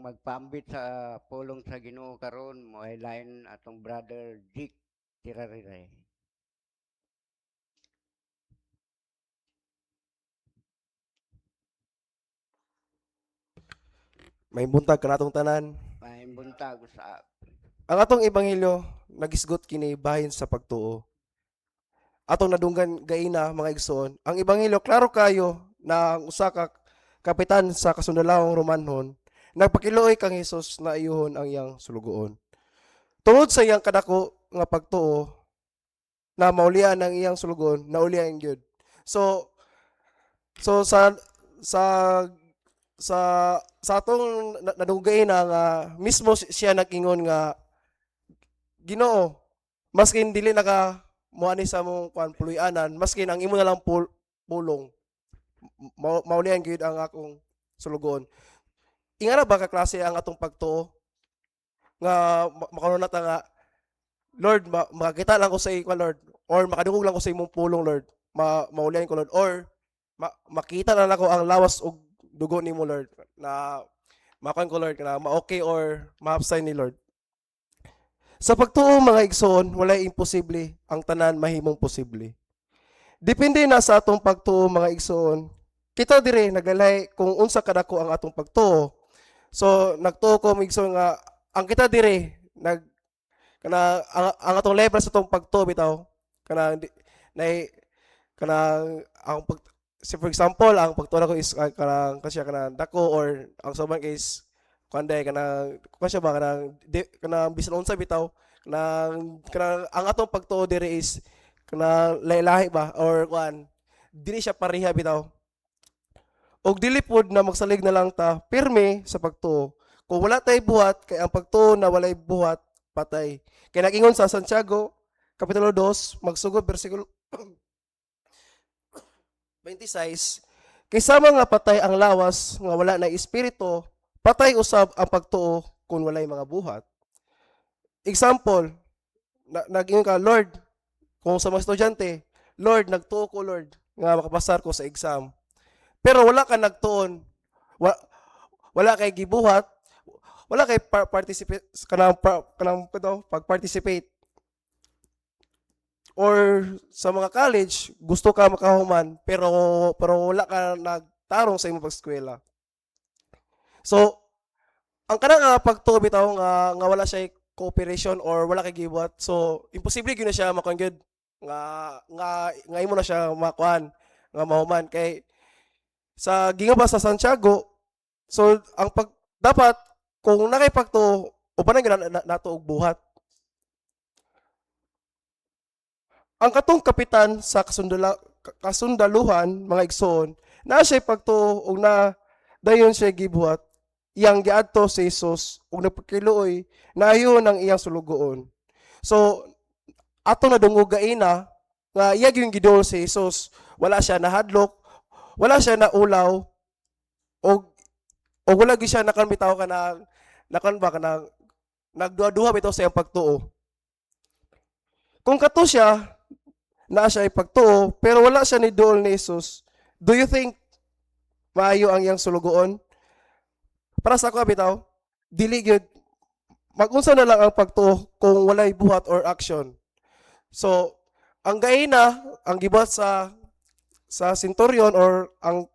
magpaambit sa pulong sa Ginoo karon mo ay lain atong brother Dick Tirariray. May buntag kanatong tanan. Mahimbunta ko sa Ang atong ebanghelyo nagisgot kini bahin sa pagtuo. Atong nadunggan gaina mga igsoon. Ang ebanghelyo klaro kayo na ang usa ka kapitan sa kasundalawang Romanhon nagpakiluoy kang Hesus na ayuhon ang iyang sulugoon. Tungod sa iyang kadako nga pagtuo na maulian ang iyang sulugoon, naulian gyud. So so sa sa sa atong nadunggain na nga mismo siya nag-ingon nga Ginoo, maskin dili naka moani sa mong kuan puluy-anan, maskin ang imo na lang pulong maulian gyud ang akong sulugon. Ingara ba ka klase ang atong pagtuo nga makaroon nata nga Lord, makakita lang ko sa iyo, Lord, or makadungog lang ko sa imong pulong, Lord. Maulian ko, Lord, or makita na ako ang lawas og dugo nimo, Lord, na makuan ko, Lord, na ma-okay or ma-abstain ni Lord. Sa pagtuo mga igsoon, walay imposible, ang tanan mahimong posible. Depende na sa atong pagtuo mga igsoon. Kita dire nagalay kung unsa kadako ang atong pagtuo. So nagtuo ko mga igsoon nga ang kita dire ang atong level sa atong pagtuo bitaw kana na kana ang pag for example ang pagtuo ko is kasi kana dako or ang soban is kanday kasi ba kana bisan unsa bitaw kana ang atong pagtuo dire is kana lahi ba or kuan dili siya pareha bitaw og dili pod na magsalig na lang ta pirme sa pagtuo kung wala tay buhat kay ang pagtuo na walay buhat patay kay nag-ingon sa Santiago kapitulo 2 magsugod bersikulo 26 kaysa nga patay ang lawas nga wala na espiritu patay usab ang pagtuo kung walay mga buhat. Example, nag-ingon ka, Lord, kung sa mga estudyante, Lord, nagtuo ko, Lord, nga makapasar ko sa exam. Pero wala ka nagtuon, wala kay gibuhat, wala kay participate kanang pag-participate or sa mga college gusto ka makahuman pero wala ka nagtarong sa imong pag-eskwela. So, ang kanang nga pagtuo bitaw nga wala siya cooperation or wala kay gibuhat. So, imposible gyud na siya makuan gyud nga nga imo na siya makuan nga mahuman kay sa gingaba sa Santiago. So, ang dapat kung nakipagtuo uban na nato og buhat. Ang katong kapitan sa kasundaluhan mga igsoon na siya pagtuo og na dayon siya gibuhat iyang giadto si Jesus ug nagpakiluoy na ayon ang iyang sulugoon. So ato na dungugaina nga iya gyud gidol si Jesus, wala siya nahadlok, wala siya naulaw og wala gyud siya nakanbitaw nakan ba kanang nagduha-duha bitaw sa iyang pagtuo. Kung kato siya naa siya ipagtuo pero wala siya ni duol ni Jesus, do you think maayo ang iyang sulugoon? Para sa ako bitaw, dili gyud magunsa na lang ang pagtuo kung walay buhat or action. So, ang gaina, ang gibuhat sa centurion or ang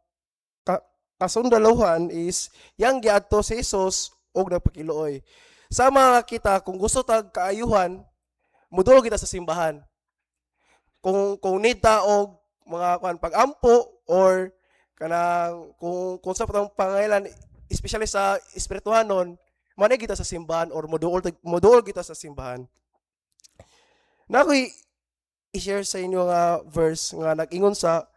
kasundaluhan is yang giadto si Jesus og nagpakiluoy. Sa mga kita kung gusto tag kaayuhan, mudulog kita sa simbahan. Kung need ta og mga pag-ampo or kanang kung sa patang pangailan especially sa espirituhanon manay kita sa simbahan or moduol kita sa simbahan. Na ako'y i-share sa inyo nga verse nga nag-ingon sa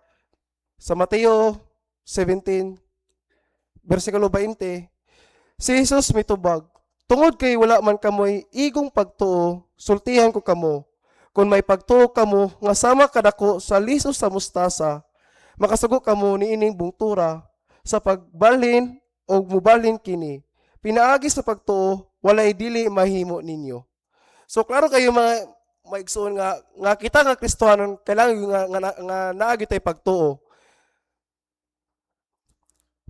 Mateo 17 versikulo 20. Si Jesus mitubag, tungod kay wala man kamoy igong pagtuo, sultihan ko kamo. Kung may pagtuo kamo nga sama kadako sa lisos sa mustasa, makasugo kamo niining bungtura sa pagbalhin o mubalhin kini. Pinaagi sa pagtuo, walay dili mahimo ninyo. So klaro kayo mga maigsoon nga kita nga Kristohanon kailangan nga naagi tay pagtuo.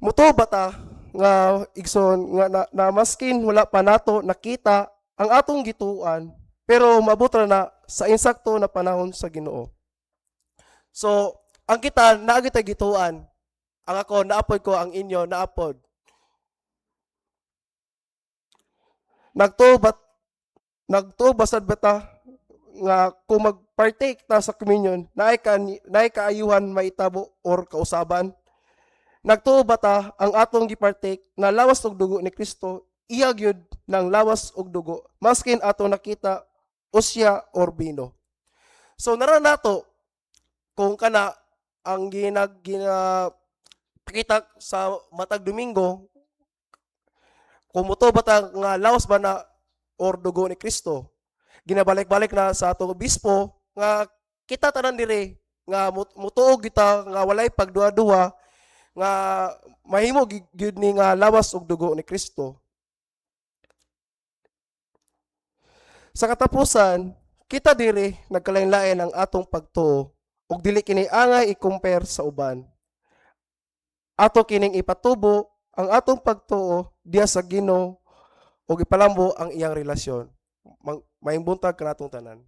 Mutuo ba ta nga igsoon nga na maskin wala pa nato nakita ang atong gituan pero maabot ra na sa insakto na panahon sa Ginoo. So, ang kita naa kita gituan. Ang ako naapod ko, ang inyo naapod. Nagtubat nagtubasad bata nga kung mag-partake ta sa communion, naay kaayuhan maitabo or kausaban. Nagtuo bata ang atong gipartake na lawas og dugo ni Kristo, iya gyud ng lawas og dugo, maskin ato nakita usya or bino. So nara nato kung kana ang pakita sa matag Domingo, kumuto bata nga lawas ba na or dugo ni Kristo. Ginabalik-balik na sa atong obispo nga kita tanan dire nga mutuog kita nga walay pagduha-duha nga mahimo gyud ni nga lawas og dugo ni Kristo. Sa katapusan, kita dire nagkalain-lain ang atong pagtuo ug dili kini angay i-compare sa uban. Ato kining ipatubo ang atong pagtuo diha sa Ginoo ug ipalambo ang iyang relasyon. Mahimbungtag kanatong tanan.